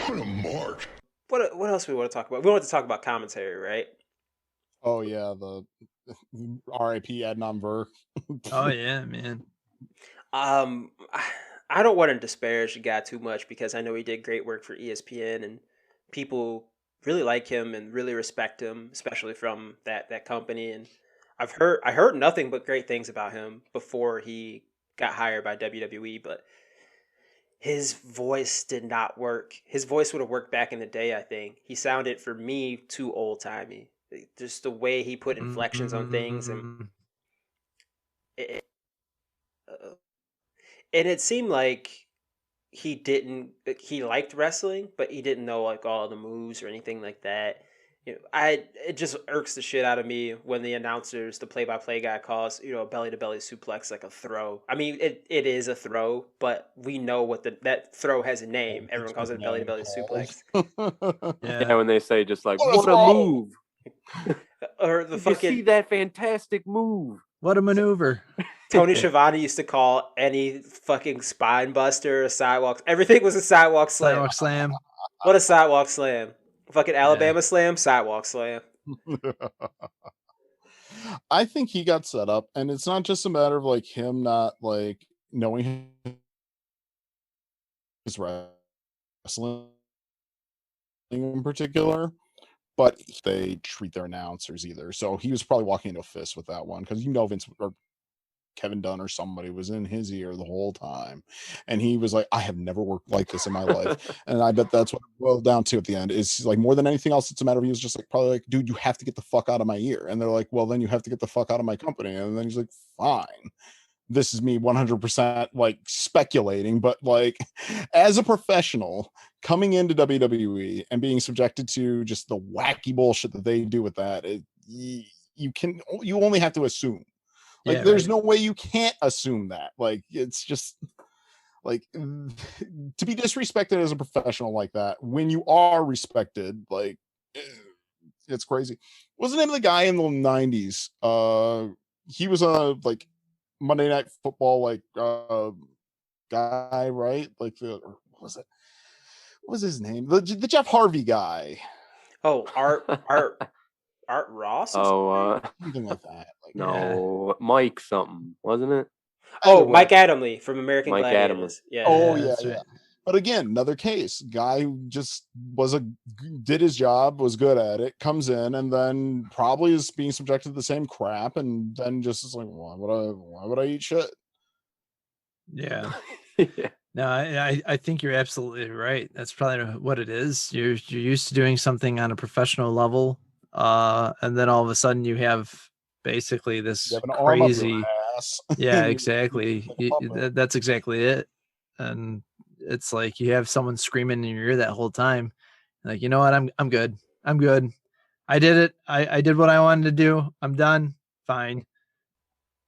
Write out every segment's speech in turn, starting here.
What a mark. What else we want to talk about? We want to talk about commentary, right? Oh yeah, the R.I.P. Adnan Virk. Oh yeah, man. Um, I don't want to disparage the guy too much because I know he did great work for ESPN and people really like him and really respect him, especially from that company. And I heard nothing but great things about him before he got hired by WWE, but his voice did not work. His voice would have worked back in the day, I think. He sounded for me too old timey. Just the way he put inflections on things and it, uh, and it seemed like he liked wrestling, but he didn't know like all the moves or anything like that. It just irks the shit out of me when the announcers, the play-by-play guy calls, a belly-to-belly suplex like a throw. I mean, it is a throw, but we know what that throw has a name. Everyone calls it a belly-to-belly suplex. Yeah, when they say just like, What a what a move. Or the Did you see fucking that fantastic move? What a maneuver. Tony Schiavone used to call any fucking spine buster a sidewalk. Everything was a sidewalk slam. Sidewalk slam. What a sidewalk slam. Fucking Alabama slam, sidewalk slam. I think he got set up, and it's not just a matter of like him not like knowing his wrestling in particular, but they treat their announcers either. So he was probably walking into a fist with that one because Vince or Kevin Dunn or somebody was in his ear the whole time, and he was like, I have never worked like this in my life. And I bet that's what it boiled down to at the end, is like, more than anything else, it's a matter of he was just like, probably like, dude, you have to get the fuck out of my ear. And they're like, well, then you have to get the fuck out of my company. And then he's like, fine. This is me 100% like speculating, but like as a professional coming into WWE and being subjected to just the wacky bullshit that they do with that, you only have to assume. Like, there's no way you can't assume that. Like, it's just like to be disrespected as a professional like that when you are respected, like it's crazy. What's the name of the guy in the 90s? He was a like Monday Night Football like guy, right? Like what was his name? The Jeff Harvey guy. Oh, Art Ross? Something like that. Like, no, Mike something, wasn't it? Oh, Mike Adamle from American Gladiators. Yeah. Oh yeah. But again, another case. Guy who just did his job, was good at it, comes in, and then probably is being subjected to the same crap, and then just is like, why would I eat shit? Yeah. No, I think you're absolutely right. That's probably what it is. You're used to doing something on a professional level. And then all of a sudden you have basically this crazy yeah, exactly. That's exactly it. And it's like you have someone screaming in your ear that whole time. Like, you know what? I'm good. I'm good. I did it. I did what I wanted to do. I'm done. Fine.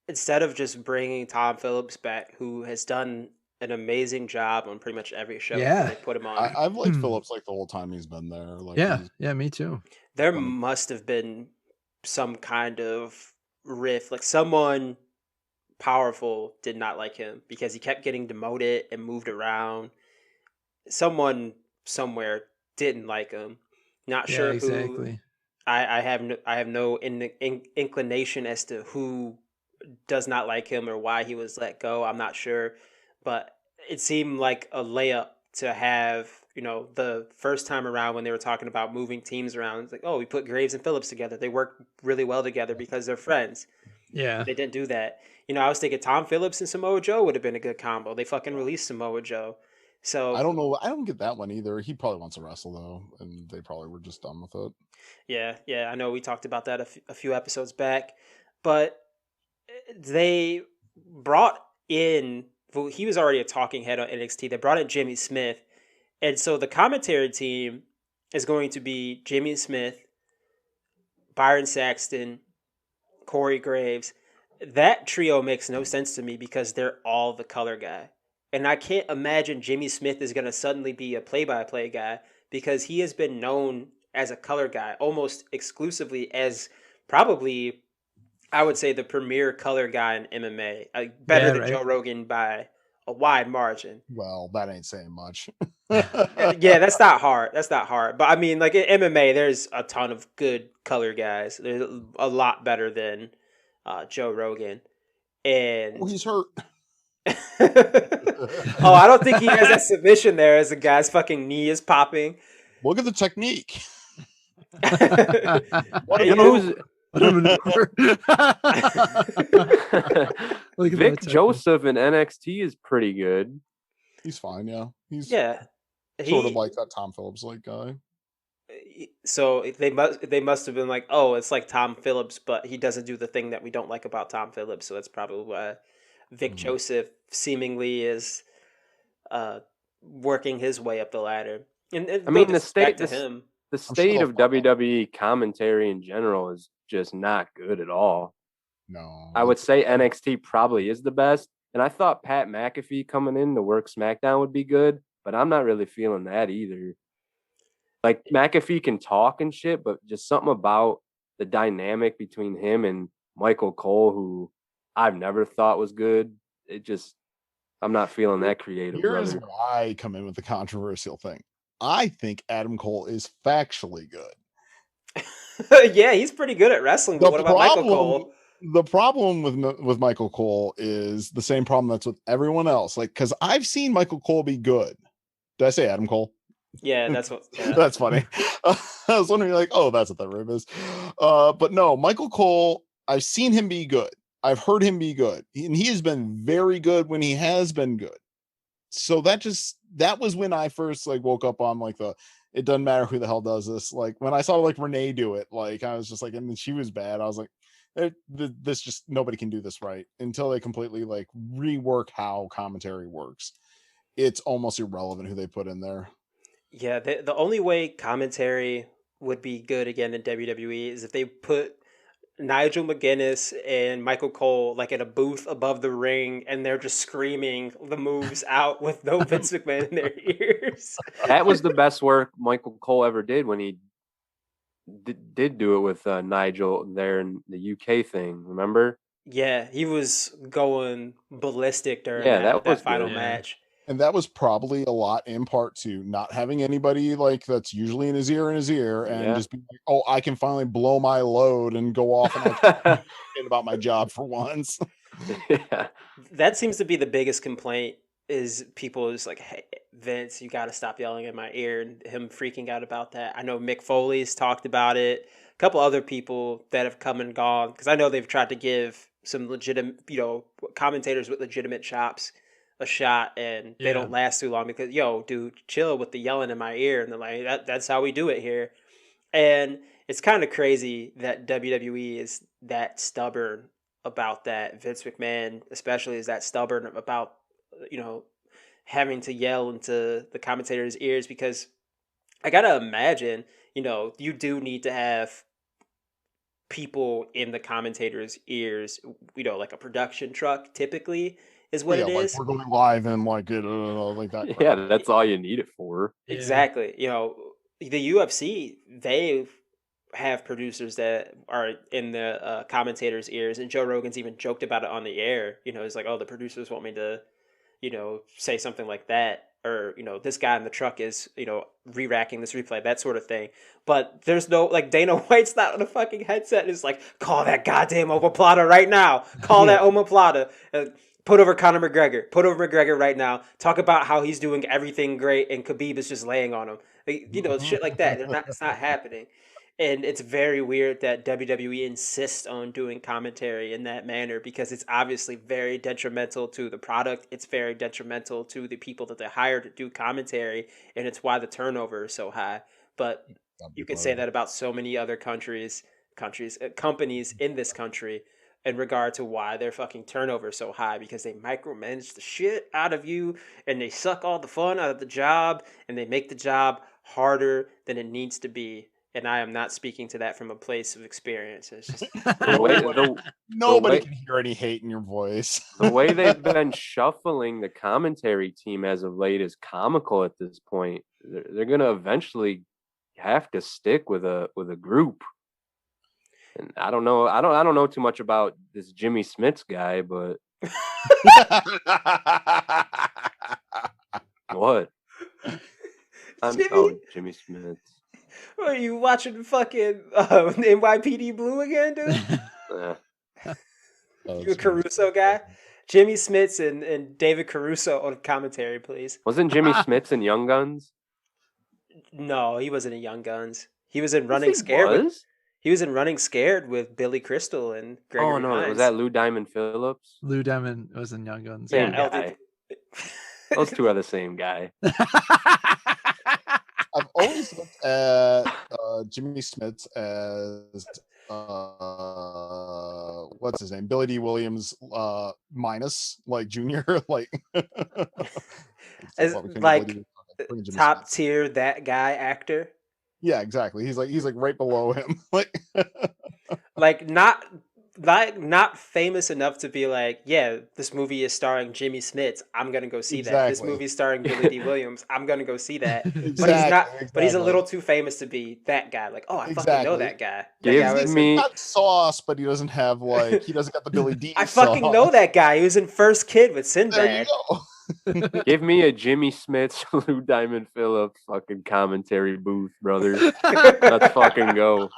Instead of just bringing Tom Phillips back, who has done an amazing job on pretty much every show they put him on. I've liked Phillips like the whole time he's been there. Like, yeah, me too. There must have been some kind of riff, like someone powerful did not like him because he kept getting demoted and moved around. Someone somewhere didn't like him. Not sure exactly. who. I have no inclination as to who does not like him or why he was let go. I'm not sure, but it seemed like a layup to have, the first time around when they were talking about moving teams around. It's like, oh, we put Graves and Phillips together. They work really well together because they're friends. Yeah. They didn't do that. I was thinking Tom Phillips and Samoa Joe would have been a good combo. They fucking released Samoa Joe. So I don't know. I don't get that one either. He probably wants to wrestle though, and they probably were just done with it. Yeah. I know we talked about that a few episodes back, but they brought in. Well, he was already a talking head on NXT. They brought in Jimmy Smith, and so the commentary team is going to be Jimmy Smith, Byron Saxton, Corey Graves. That trio makes no sense to me because they're all the color guy. And I can't imagine Jimmy Smith is going to suddenly be a play-by-play guy because he has been known as a color guy almost exclusively as probably, I would say, the premier color guy in MMA. Better than Joe Rogan by a wide margin. Well, that ain't saying much. Yeah, that's not hard. That's not hard. But I mean, like in MMA, there's a ton of good color guys. There's a lot better than Joe Rogan. And Oh, he's hurt. oh, I don't think he has that submission there as the guy's fucking knee is popping. Look at the technique. What you know who's Vic Joseph in NXT is pretty good. He's fine, yeah. He's sort of like that Tom Phillips like guy. So they must have been like, oh, it's like Tom Phillips, but he doesn't do the thing that we don't like about Tom Phillips. So that's probably why Vic Joseph seemingly is working his way up the ladder. And I mean, the state of WWE commentary in general is just not good at all. No, I would say NXT probably is the best. And I thought Pat McAfee coming in to work SmackDown would be good, but I'm not really feeling that either. Like, McAfee can talk and shit, but just something about the dynamic between him and Michael Cole, who I've never thought was good. I'm not feeling that creative. Here's why I come in with the controversial thing. I think Adam Cole is factually good. Yeah, he's pretty good at wrestling. But what about Michael Cole? The problem with Michael Cole is the same problem that's with everyone else. Like, because I've seen Michael Cole be good. Did I say Adam Cole? Yeah, that's what. Yeah. That's funny. I was wondering, like, oh, that's what that rib is. But no, Michael Cole, I've seen him be good. I've heard him be good, and he has been very good when he has been good. So that was when I first like woke up on like it doesn't matter who the hell does this. Like when I saw like Renee do it, like I was just like, and then she was bad. I was like, this just nobody can do this right until they completely like rework how commentary works. It's almost irrelevant who they put in there. Yeah, the only way commentary would be good again in WWE is if they put Nigel McGuinness and Michael Cole like in a booth above the ring, and they're just screaming the moves out with no Vince McMahon in their ears. That was the best work Michael Cole ever did when he did do it with Nigel there in the UK thing. Remember? Yeah, he was going ballistic during that final match. And that was probably a lot in part to not having anybody like that's usually in his ear and just being like, oh, I can finally blow my load and go off and like, about my job for once. Yeah. That seems to be the biggest complaint is people just like, hey, Vince, you got to stop yelling in my ear, and him freaking out about that. I know Mick Foley's talked about it. A couple other people that have come and gone, because I know they've tried to give some legitimate, commentators with legitimate chops a shot, and they don't last too long because, dude, chill with the yelling in my ear. And they're like, that's how we do it here. And it's kind of crazy that WWE is that stubborn about that. Vince McMahon especially is that stubborn about, having to yell into the commentator's ears, because I got to imagine, you do need to have people in the commentator's ears, like a production truck typically is what it is. Like we're going live and like like that. Yeah, that's all you need it for. Exactly. The UFC, they have producers that are in the commentators' ears, and Joe Rogan's even joked about it on the air. He's like, oh, the producers want me to, say something like that, or this guy in the truck is re-racking this replay, that sort of thing. But there's no, like, Dana White's not on a fucking headset and is like, call that goddamn omoplata right now, call that omoplata. Put over Conor McGregor. Put over McGregor right now. Talk about how he's doing everything great and Khabib is just laying on him. Shit like that. It's not happening. And it's very weird that WWE insists on doing commentary in that manner, because it's obviously very detrimental to the product. It's very detrimental to the people that they hire to do commentary, and it's why the turnover is so high. But you could say that about so many other companies in this country, in regard to why their fucking turnover is so high, because they micromanage the shit out of you and they suck all the fun out of the job and they make the job harder than it needs to be. And I am not speaking to that from a place of experience. It's just nobody can hear any hate in your voice. The way they've been shuffling the commentary team as of late is comical at this point. They're going to eventually have to stick with a group. And I don't know. I don't know too much about this Jimmy Smits guy, but What? Jimmy Smith. Are you watching fucking NYPD Blue again, dude? You a Caruso guy? Jimmy Smits and David Caruso on commentary, please. Wasn't Jimmy Smits in Young Guns? No, he wasn't in Young Guns. He was in Running Scared. He was in Running Scared with Billy Crystal and Gregory Hines. Was that Lou Diamond Phillips? Lou Diamond was in Young Guns. Same guy. Those two are the same guy. I've always looked at Jimmy Smits as what's his name? Billy D. Williams minus, like, junior, like as like top tier that guy actor. Yeah, exactly. He's like right below him. like not famous enough to be like, yeah, this movie is starring Jimmy Smits, I'm gonna go see that. This movie is starring Billy D. Williams, I'm gonna go see that. But he's a little too famous to be that guy. Like, oh, I fucking know that guy. He's not sauce, but he doesn't have he doesn't got the Billy D. I fucking know that guy. He was in First Kid with Sinbad. There you go. Give me a Jimmy Smits, Lou Diamond Phillips fucking commentary booth, brother. Let's fucking go.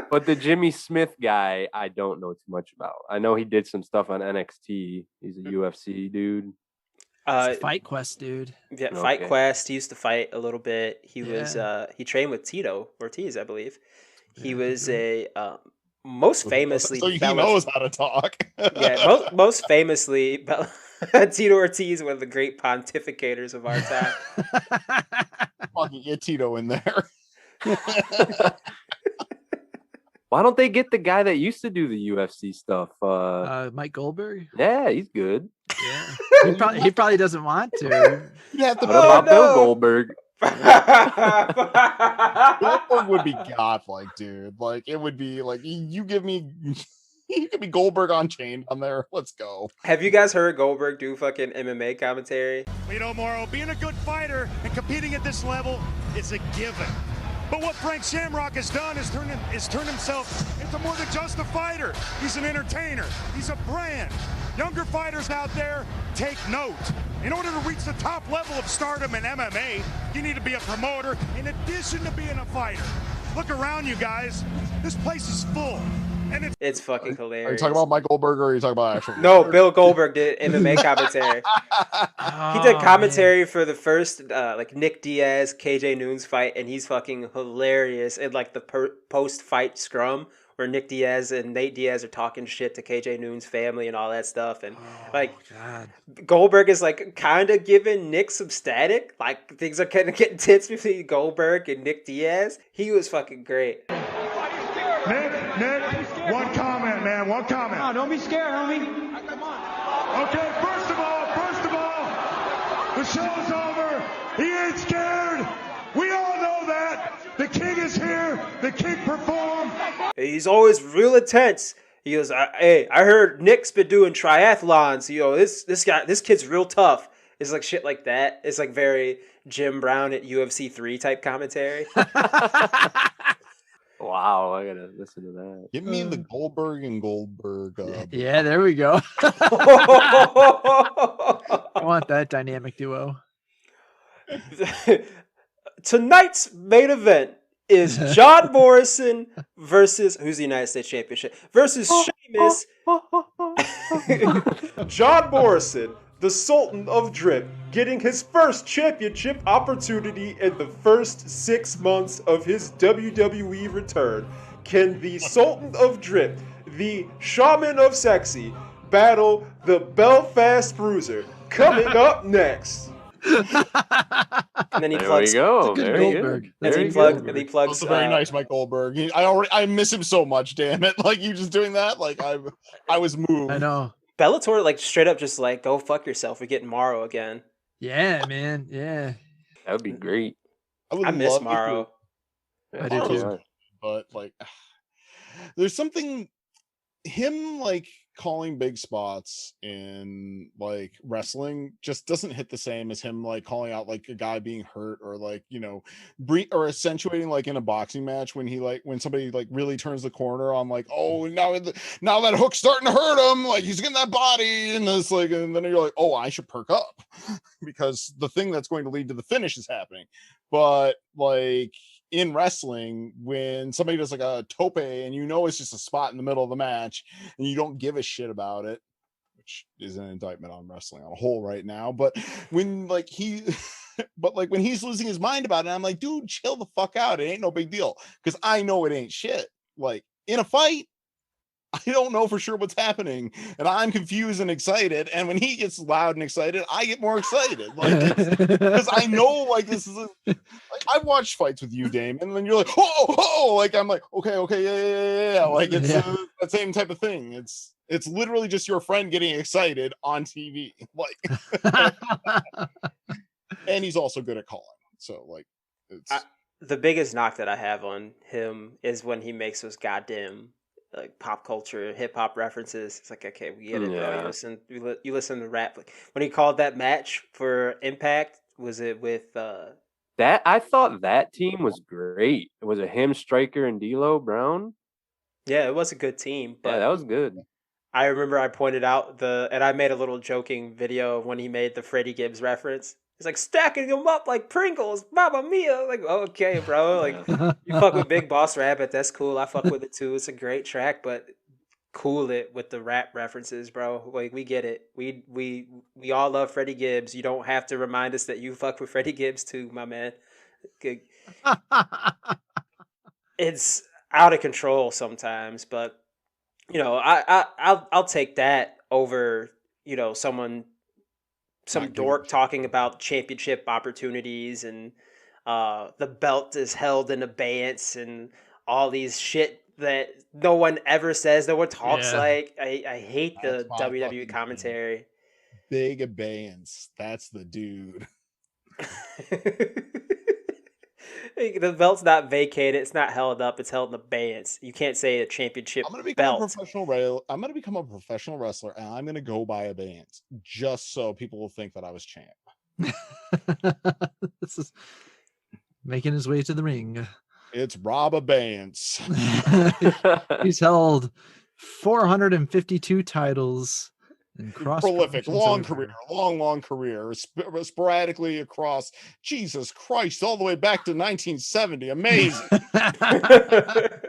But the Jimmy Smith guy, I don't know too much about. I know he did some stuff on NXT. He's a UFC dude. Fight Quest dude. Yeah, okay. Fight Quest. He used to fight a little bit. He was he trained with Tito Ortiz, I believe. He was a most famously, so he knows how to talk. Yeah, most famously, Tito Ortiz, one of the great pontificators of our time. Fucking get Tito in there. Why don't they get the guy that used to do the UFC stuff? Mike Goldberg. Yeah, he's good. Yeah, he probably doesn't want to. What about Bill Goldberg? Goldberg would be godlike, dude. Like, it would be like, you give me Goldberg on chain on there. Let's go. Have you guys heard Goldberg do fucking MMA commentary? You know, Morrow, being a good fighter and competing at this level is a given. But what Frank Shamrock has done is turn himself into more than just a fighter. He's an entertainer. He's a brand. Younger fighters out there, take note. In order to reach the top level of stardom in MMA, you need to be a promoter in addition to being a fighter. Look around, you guys. This place is full. And it's fucking hilarious. Are you talking about Mike Goldberg or are you talking about actual? No, Bill Goldberg did MMA commentary. He did commentary for the first like Nick Diaz, KJ Noon's fight, and he's fucking hilarious. And like the post-fight scrum where Nick Diaz and Nate Diaz are talking shit to KJ Noon's family and all that stuff. And God. Goldberg is like kind of giving Nick some static. Like things are kind of getting tense between Goldberg and Nick Diaz. He was fucking great. Nick, one comment, man. One comment. No, don't be scared, homie. Come on. Okay, first of all, the show's over. He ain't scared. We all know that. The king is here. The king performed. He's always real intense. He goes, hey, I heard Nick's been doing triathlons. You know, this kid's real tough. It's like shit like that. It's like very Jim Brown at UFC 3 type commentary. Wow, I gotta listen to that. Give me the Goldberg and Goldberg. Yeah, there we go. I want that dynamic duo. Tonight's main event is John Morrison versus who's the United States Championship versus Sheamus. John Morrison, the Sultan of Drip, getting his first championship opportunity in the first 6 months of his WWE return. Can the Sultan of Drip, the Shaman of Sexy, battle the Belfast Bruiser? Coming up next. And then he plugs. There we go. There Goldberg. He plugs. That's very nice, Mike Goldberg. I miss him so much. Damn it! Like, you just doing that. Like, I was moved. I know. Bellator, like, straight up just like, go fuck yourself. We're getting Morrow again. Yeah, man. Yeah. That would be great. I miss Morrow. I do too. But like, there's something. him like calling big spots in like wrestling just doesn't hit the same as him like calling out like a guy being hurt, or like, you know, or accentuating like in a boxing match when he like when somebody like really turns the corner on like, oh, now that hook's starting to hurt him, like he's getting that body, and this like, and then you're like, oh, I should perk up because the thing that's going to lead to the finish is happening. But like in wrestling, when somebody does like a tope and you know it's just a spot in the middle of the match and you don't give a shit about it, which is an indictment on wrestling on a whole right now, but when like when he's losing his mind about it, I'm like, dude, chill the fuck out. It ain't no big deal, because I know it ain't shit. Like in a fight, I don't know for sure what's happening, and I'm confused and excited. And when he gets loud and excited, I get more excited, like because I know like this is like I've watched fights with you, Dame, and then you're like, oh, like I'm like, okay, yeah, like it's that same type of thing. It's literally just your friend getting excited on TV, like, and he's also good at calling. So like, it's the biggest knock that I have on him is when he makes those goddamn like pop culture hip hop references. It's like, okay, we get it, bro. You listen to rap. Like when he called that match for Impact, was it with that? I thought that team was great. Was it him, Stryker, and D'Lo Brown? Yeah, it was a good team. But yeah, that was good. I remember I pointed out and I made a little joking video of when he made the Freddie Gibbs reference. He's like stacking them up like Pringles, Mamma Mia. Like, okay, bro. Like, you fuck with Big Boss Rabbit, that's cool. I fuck with it too. It's a great track, but cool it with the rap references, bro. Like, we get it. We all love Freddie Gibbs. You don't have to remind us that you fuck with Freddie Gibbs too, my man. It's out of control sometimes, but you know, I'll take that over, you know, some dork talking about championship opportunities and the belt is held in abeyance and all these shit that no one ever says, no one talks like. I hate the WWE commentary. Big abeyance. That's the dude. The belt's not vacated. It's not held up. It's held in abeyance. You can't say a championship belt. I'm going to become a professional wrestler, and I'm going to go by abeyance just so people will think that I was champ. This is making his way to the ring. It's Rob Abeyance. He's held 452 titles. Prolific, long career, sporadically across, Jesus Christ, all the way back to 1970. Amazing.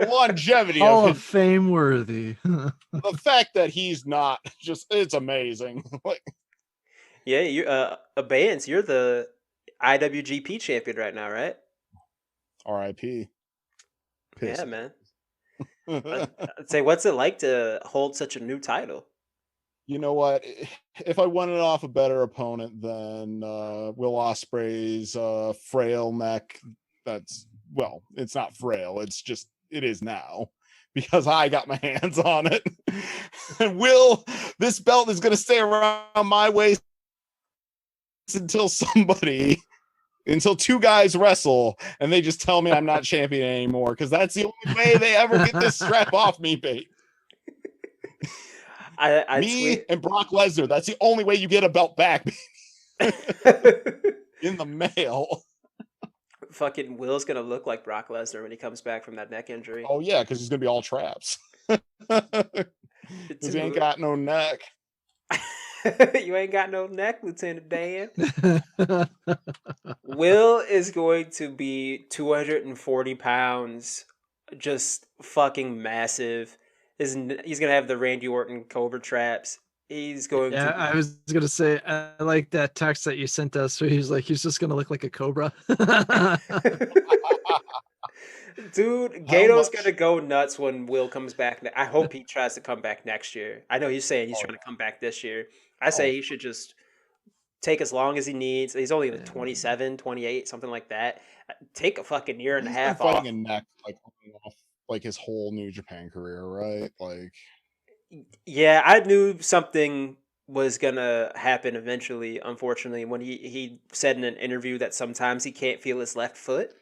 Longevity Hall of of Fame worthy. The fact that he's not it's amazing. Yeah, you Abeyance, you're the IWGP champion right now, right? R.I.P. Yeah, man. I'd say, what's it like to hold such a new title? You know what? If I wanted off a better opponent than Will Ospreay's frail neck, it's not frail. It's just, it is now, because I got my hands on it. And this belt is going to stay around my waist until two guys wrestle and they just tell me I'm not champion anymore, because that's the only way they ever get this strap off me, babe. And Brock Lesnar, that's the only way you get a belt back in the mail. Fucking Will's gonna look like Brock Lesnar when he comes back from that neck injury. Oh yeah, because he's gonna be all traps. Because he ain't got no neck. You ain't got no neck, Lieutenant Dan. Will is going to be 240 pounds, just fucking massive. He's gonna have the Randy Orton Cobra traps. He's going to. I was gonna say, I like that text that you sent us where he's like, he's just gonna look like a cobra. Dude, Gato's gonna go nuts when Will comes back. I hope he tries to come back next year. I know he's saying he's trying to come back this year. I say he should just take as long as he needs. He's only like 27, 28, something like that. Take a fucking year and a half off. A neck, like his whole New Japan career, right? Like, yeah, I knew something was gonna happen eventually. Unfortunately, when he said in an interview that sometimes he can't feel his left foot.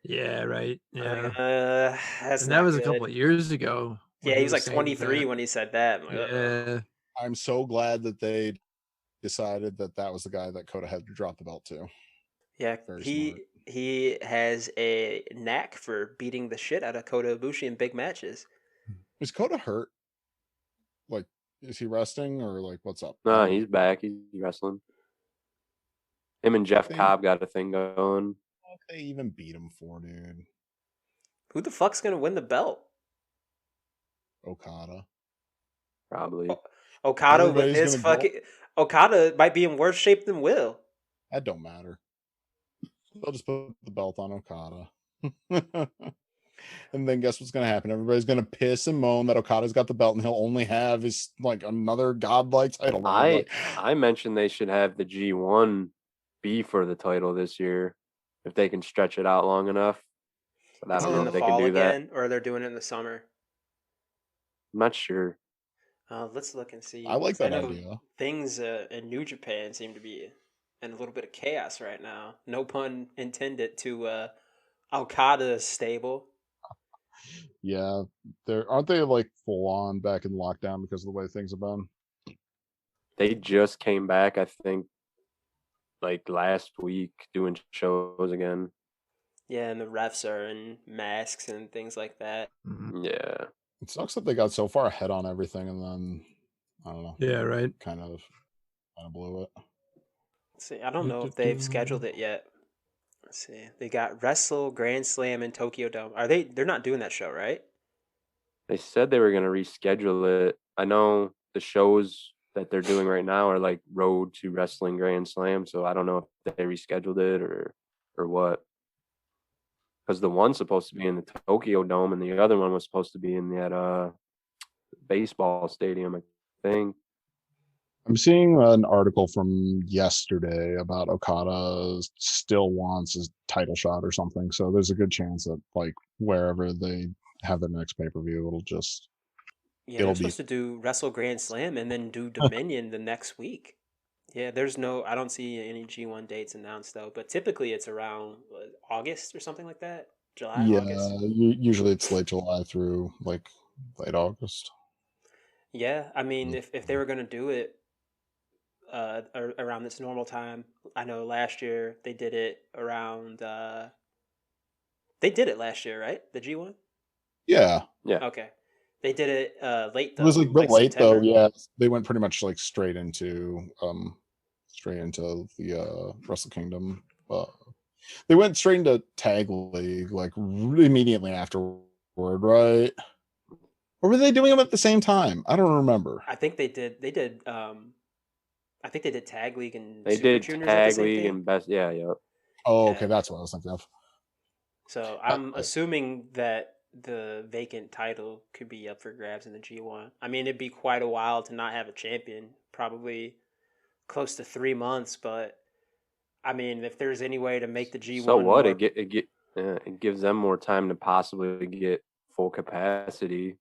Yeah, right. Yeah, that was a couple of years ago. Yeah, he was like saying 23 that. when he said that. I'm like, uh-oh. Yeah. I'm so glad that they decided that was the guy that Coda had to drop the belt to. Yeah, Very he has a knack for beating the shit out of Kota Ibushi in big matches. Is Coda hurt? Like, is he resting or like what's up? No, he's back. He's wrestling. Him and Jeff Cobb got a thing going. What they even beat him for, dude? Who the fuck's gonna win the belt? Okada. Probably. Okada with Everybody's his gonna fucking Okada might be in worse shape than Will. That don't matter. They'll just put the belt on Okada. And then guess what's gonna happen? Everybody's gonna piss and moan that Okada's got the belt and he'll only have his like another godlike title. I mentioned they should have the G1 be for the title this year if they can stretch it out long enough. But I Is don't it know in if the they can fall do that. again, or they're doing it in the summer? I'm not sure. Let's look and see. I like that know idea. Things in New Japan seem to be in a little bit of chaos right now. No pun intended to Okada's stable. Yeah, aren't they like full on back in lockdown because of the way things have been? They just came back, I think, like last week doing shows again. Yeah, and the refs are in masks and things like that. Mhm. Yeah. It sucks that they got so far ahead on everything and then I don't know. Yeah, right. Kind of blew it. Let's see, I don't know if they've scheduled it yet. Let's see. They got Wrestle Grand Slam in Tokyo Dome. They're not doing that show, right? They said they were going to reschedule it. I know the shows that they're doing right now are like Road to Wrestling Grand Slam, so I don't know if they rescheduled it or what. Because the one's supposed to be in the Tokyo Dome and the other one was supposed to be in that baseball stadium, I think. I'm seeing an article from yesterday about Okada still wants his title shot or something. So there's a good chance that like wherever they have the next pay-per-view, it'll they're supposed to do Wrestle Grand Slam and then do Dominion the next week. Yeah, I don't see any G1 dates announced though, but typically it's around August or something like that. July, August. Usually it's late July through like late August. Yeah, I mean, if they were going to do it around this normal time, I know last year they did it around. They did it last year, right? The G1. Yeah. Okay, they did it late though. It was like real late September. though. Yeah, they went pretty much like straight into the Wrestle Kingdom. They went straight into Tag League like immediately afterward, right? Or were they doing them at the same time? I don't remember. I think they did. I think they did Tag League and they Super did Juniors Tag League and Best. Yeah, yeah. Oh, okay, that's what I was thinking of. So I'm assuming that the vacant title could be up for grabs in the G1. I mean, it'd be quite a while to not have a champion, probably close to 3 months. But I mean, if there's any way to make the G1, so what? It gives them more time to possibly get full capacity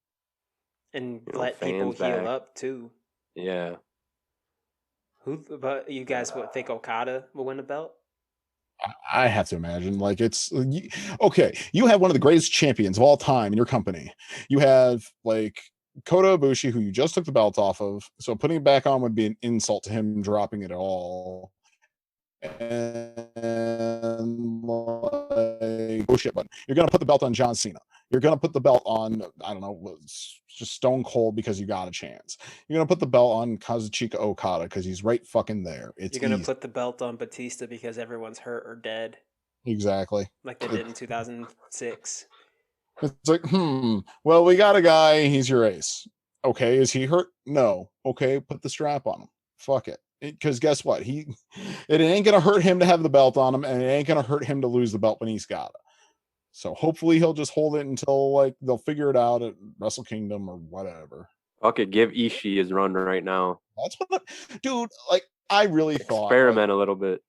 and let people heal up too. Yeah. But you guys would think Okada will win the belt? I have to imagine like it's okay. You have one of the greatest champions of all time in your company. You have like Kota Ibushi, who you just took the belt off of. So putting it back on would be an insult to him dropping it all. And like, oh shit, but you're gonna put the belt on John Cena. You're gonna put the belt on, I don't know, just Stone Cold because you got a chance. You're gonna put the belt on Kazuchika Okada because he's right fucking there. You're gonna put the belt on Batista because everyone's hurt or dead. Exactly. Like they did in 2006. It's like, well, we got a guy, he's your ace. Okay, is he hurt? No. Okay, put the strap on him. Fuck it. Because guess what? It ain't gonna hurt him to have the belt on him, and it ain't gonna hurt him to lose the belt when he's got it. So hopefully he'll just hold it until like they'll figure it out at Wrestle Kingdom or whatever. Okay, give Ishii his run right now. That's what, dude. Like I really experiment a little bit.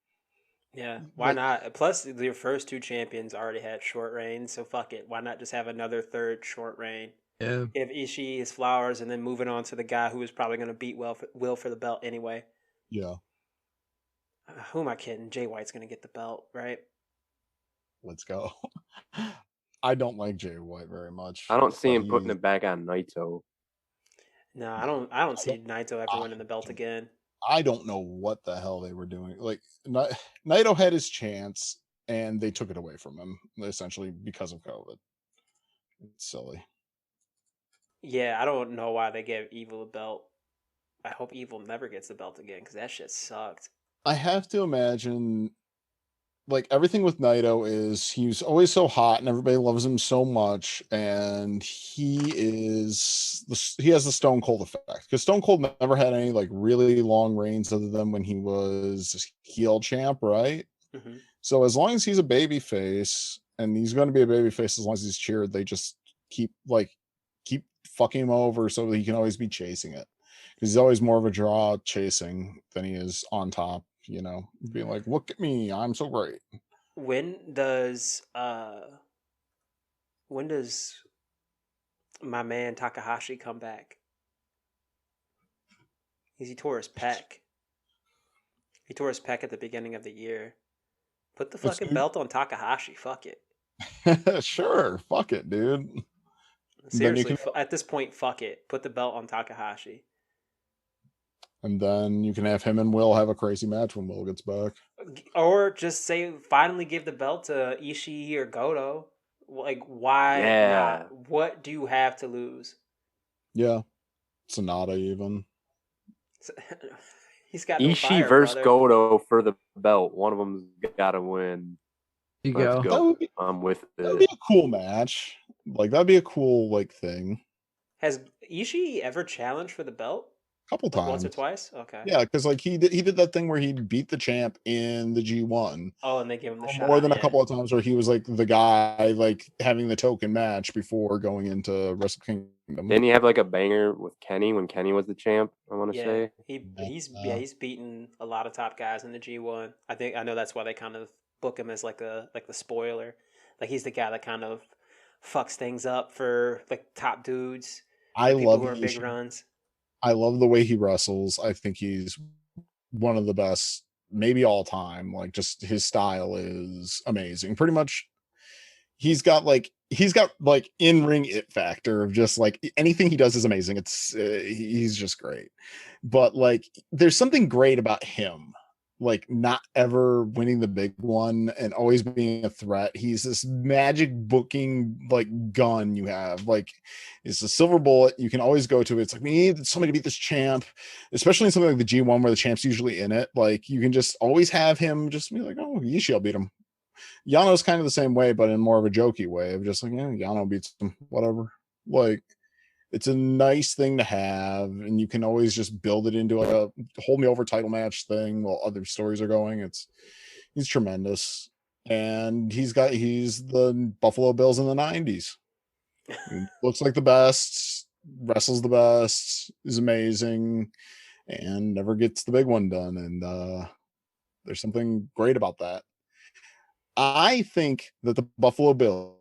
Yeah, why not? Plus, your first two champions already had short reigns, so fuck it. Why not just have another third short reign? Yeah. Give Ishii his flowers, and then moving on to the guy who is probably going to beat Will for the belt anyway. Yeah. Who am I kidding? Jay White's going to get the belt, right? Let's go. I don't like Jay White very much. I don't see but him putting it back on Naito. No, I don't see Naito ever winning the belt again. I don't know what the hell they were doing. Like Naito had his chance and they took it away from him essentially because of COVID. It's silly. Yeah, I don't know why they gave Evil a belt. I hope Evil never gets the belt again because that shit sucked. I have to imagine, like, everything with Naito is he's always so hot and everybody loves him so much, and he has the Stone Cold effect because Stone Cold never had any like really long reigns other than when he was heel champ, right? Mm-hmm. So as long as he's a baby face, and he's going to be a baby face as long as he's cheered, they just keep fucking him over so that he can always be chasing it. Because he's always more of a draw chasing than he is on top, you know, being like, look at me, I'm so great. When does my man Takahashi come back? He tore his pec. He tore his pec at the beginning of the year. Put the fucking belt on Takahashi. Fuck it. Sure, fuck it, dude. Seriously, at this point, fuck it. Put the belt on Takahashi. And then you can have him and Will have a crazy match when Will gets back. Or just say, finally give the belt to Ishii or Goto. Like, why not? What do you have to lose? Yeah. Sonata even. He's got no Ishii fire, versus brother. Goto for the belt. One of them's got to win. You Let's go. go. I'm with it. That'd be a cool match. Like, that'd be a cool, like, thing. Has Ishii ever challenged for the belt? A couple times. Once or twice? Okay. Yeah, because, like, he did that thing where he beat the champ in the G1. Oh, and they gave him the shot. More than a couple of times where he was, like, the guy, like, having the token match before going into Wrestle Kingdom. Didn't he have, like, a banger with Kenny when Kenny was the champ, I want to say? He's beaten a lot of top guys in the G1. I know that's why they kind of book him as like the spoiler. Like, he's the guy that kind of fucks things up for like top dudes. I love who are big runs. I love the way he wrestles. I think he's one of the best, maybe all time. Like, just his style is amazing. Pretty much, he's got in-ring it factor of just like anything he does is amazing. It's he's just great. But like, there's something great about him. Like, not ever winning the big one and always being a threat. He's this magic booking like gun you have. Like, it's a silver bullet you can always go to. It's like, we need somebody to beat this champ, especially in something like the G1 where the champ's usually in it. Like, you can just always have him just be like, oh, Ishii will beat him. Yano's kind of the same way, but in more of a jokey way of just like, yeah, Yano beats him, whatever. Like, it's a nice thing to have, and you can always just build it into a hold me over title match thing while other stories are going. He's tremendous, and he's the Buffalo Bills in the 90s. He looks like the best, wrestles the best, is amazing, and never gets the big one done. And there's something great about that. I think that the Buffalo Bills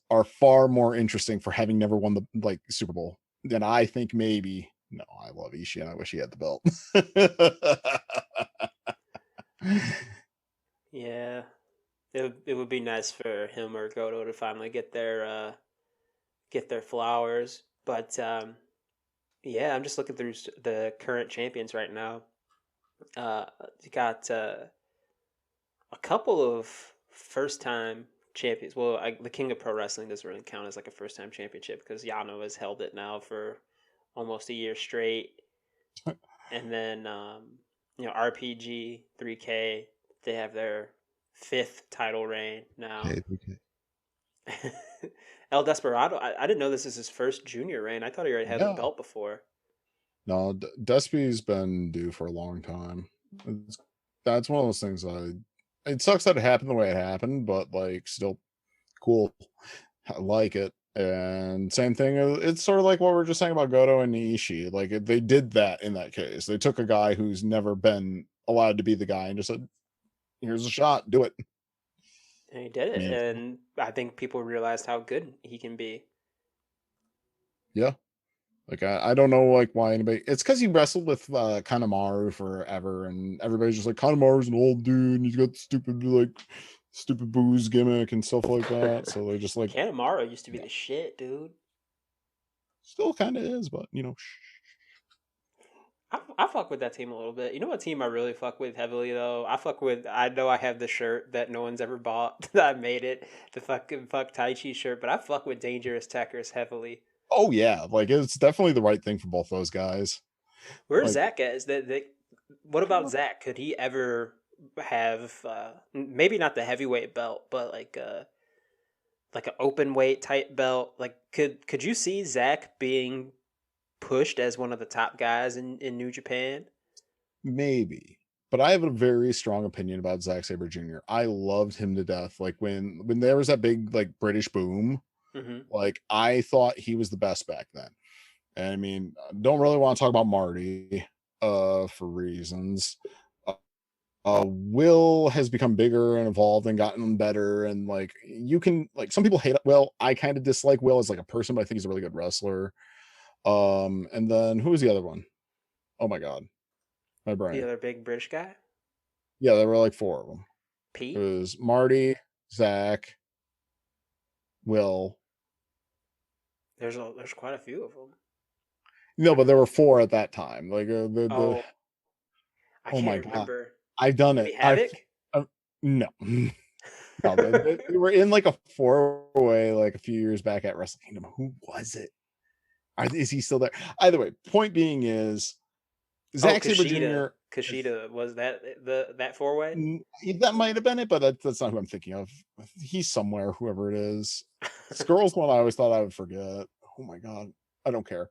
are far more interesting for having never won the Super Bowl than I think maybe. No, I love Ishii and I wish he had the belt. Yeah, it would be nice for him or Goto to finally get their flowers. But yeah, I'm just looking through the current champions right now. You got a couple of first-time champions. Well, the King of Pro Wrestling doesn't really count as like a first-time championship because Yano has held it now for almost a year straight. And then, RPG, 3K, they have their 5th title reign now. El Desperado, I didn't know this is his first junior reign. I thought he already had the belt before. No, Despy's been due for a long time. That's one of those things it sucks that it happened the way it happened, but like, still cool. I like it. And same thing, it's sort of like what we were just saying about Goto and Ishii. Like, they did that in that case. They took a guy who's never been allowed to be the guy and just said, here's a shot, do it. And he did it. Yeah. And I think people realized how good he can be. Yeah. Like, I don't know, like, why anybody... It's because he wrestled with Kanemaru forever, and everybody's just like, Kanemaru's an old dude, and he's got stupid, like, stupid booze gimmick and stuff like that. So they're just like, Kanemaru used to be the shit, dude. still kind of is, but I fuck with that team a little bit. You know what team I really fuck with heavily though? I know I have the shirt that no one's ever bought. I made it, the fucking fuck Tai Chi shirt, but I fuck with Dangerous Tekkers heavily. Oh yeah, like it's definitely the right thing for both those guys. Where's Like, Zach at? What about Zach? Could he ever have maybe not the heavyweight belt, but like an open weight type belt? Like could you see Zach being pushed as one of the top guys in New Japan? maybe, but I have a very strong opinion about Zack Sabre Jr. I loved him to death. Like when there was that big like British boom, like I thought he was the best back then. And I mean, don't really want to talk about Marty for reasons. Will has become bigger and evolved and gotten better, and like you can like some people hate Will. I kind of dislike Will as like a person, but I think he's a really good wrestler. And then who was the other one? Oh my god, my brain. The other big British guy? Yeah, there were like 4 of them. Pete? It was Marty, Zach, Will. There's quite a few of them. No, but there were 4 at that time. Like I oh can't my remember. god, I've done it. Havoc? No. No, they were in like a 4-way like a few years back at Wrestle Kingdom. Who was it? Is he still there? Either way, point being is Zack Sabre Jr. Kushida, was that that 4-way? That might have been it, but that's not who I'm thinking of. He's somewhere, whoever it is. Skrull's one I always thought I would forget. Oh my god, I don't care.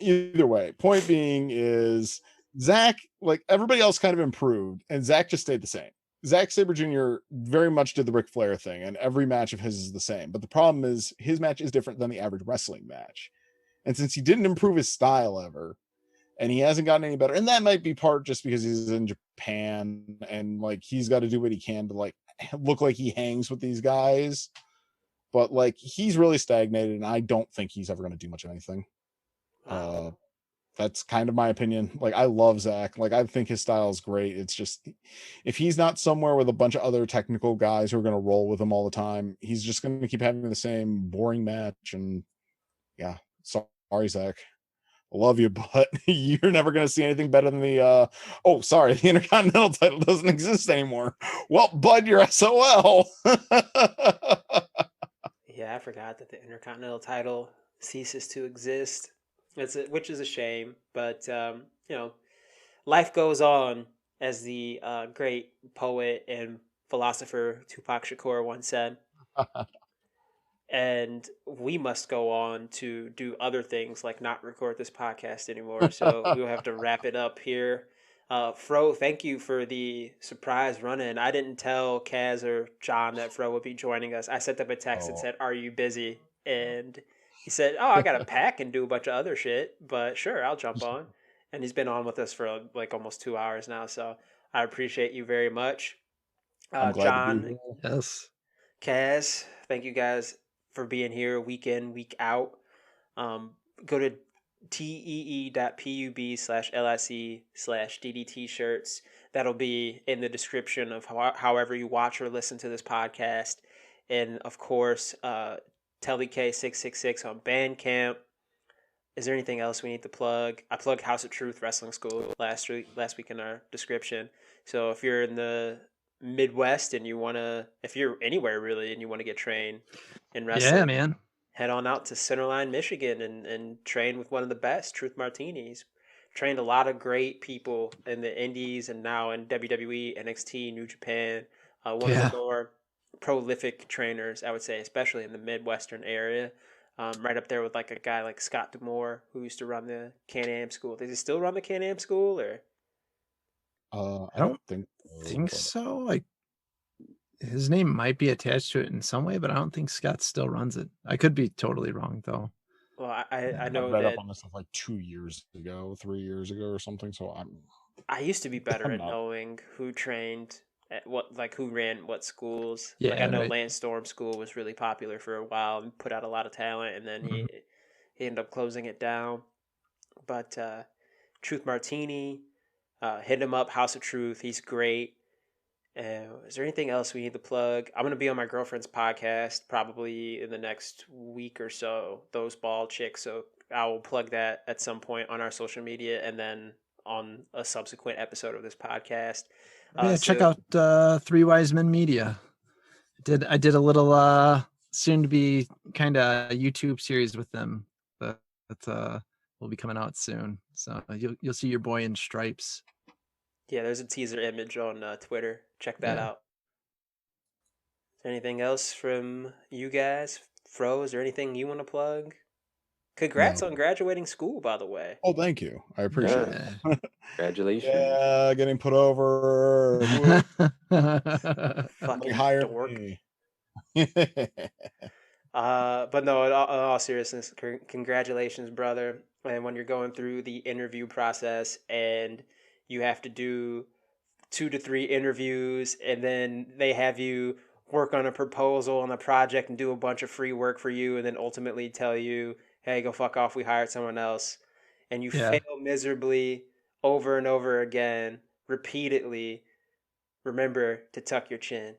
Either way, point being is Zach, like everybody else, kind of improved, and Zach just stayed the same. Zack Sabre Jr. very much did the Ric Flair thing, and every match of his is the same. But the problem is his match is different than the average wrestling match. And since he didn't improve his style ever, and he hasn't gotten any better, and that might be part just because he's in Japan and like he's got to do what he can to like look like he hangs with these guys. But like he's really stagnated, and I don't think he's ever going to do much of anything. That's kind of my opinion. Like I love Zach. Like I think his style is great. It's just if he's not somewhere with a bunch of other technical guys who are going to roll with him all the time, he's just going to keep having the same boring match. And yeah, sorry, Zach. I love you, but you're never going to see anything better than the the Intercontinental title doesn't exist anymore. Well, bud, you're SOL. Yeah, I forgot that the Intercontinental title ceases to exist. Which is a shame, but life goes on, as the great poet and philosopher Tupac Shakur once said. And we must go on to do other things like not record this podcast anymore. So we'll have to wrap it up here. Fro, thank you for the surprise run-in. I didn't tell Kaz or John that Fro would be joining us. I sent them a text and said, "Are you busy?" And he said, "Oh, I got to pack and do a bunch of other shit, but sure, I'll jump on." And he's been on with us for like almost 2 hours now, so I appreciate you very much. I'm glad John, to be here. Yes. Kaz, thank you guys for being here week in, week out. Go to tee.pub/lic/DDT shirts. That'll be in the description of however you watch or listen to this podcast. And of course, TellyK666 on Bandcamp. Is there anything else we need to plug? I plugged House of Truth Wrestling School last week in our description. So if you're in the Midwest and if you're anywhere really and you want to get trained in wrestling, Yeah, man, head on out to Centerline, Michigan and train with one of the best, Truth Martinis. Trained a lot of great people in the Indies and now in WWE, NXT, New Japan. One of the more prolific trainers, I would say, especially in the Midwestern area. Right up there with like a guy like Scott Demore, who used to run the Can-Am school. Does he still run the Can-Am school, or? I don't think so. Like his name might be attached to it in some way, but I don't think Scott still runs it. I could be totally wrong though. Well, I know read that up on this stuff like 2 years ago, 3 years ago, or something. So I used to be better at knowing who trained at who ran what schools. Yeah, like I know right. Lance Storm School was really popular for a while and put out a lot of talent, and then he ended up closing it down. But Truth Martini, hit him up, House of Truth. He's great. Is there anything else we need to plug? I'm going to be on my girlfriend's podcast probably in the next week or so, Those Bald Chicks. So I will plug that at some point on our social media and then on a subsequent episode of this podcast. Yeah, check out Three Wise Men Media. I did a little soon to be kind of YouTube series with them that will be coming out soon. So you'll see your boy in stripes. Yeah, there's a teaser image on Twitter. Check that Yeah. out. Is there anything else from you guys? Fro, is there anything you want to plug? Congrats No. on graduating school, by the way. Oh, thank you. I appreciate it. Congratulations. Yeah, getting put over. Fucking Hire dork. me. But no, in all seriousness, congratulations, brother. And when you're going through the interview process and you have to do 2 to 3 interviews, and then they have you work on a proposal on a project and do a bunch of free work for you, and then ultimately tell you, hey, go fuck off, we hired someone else. And you fail miserably over and over again, repeatedly. Remember to tuck your chin.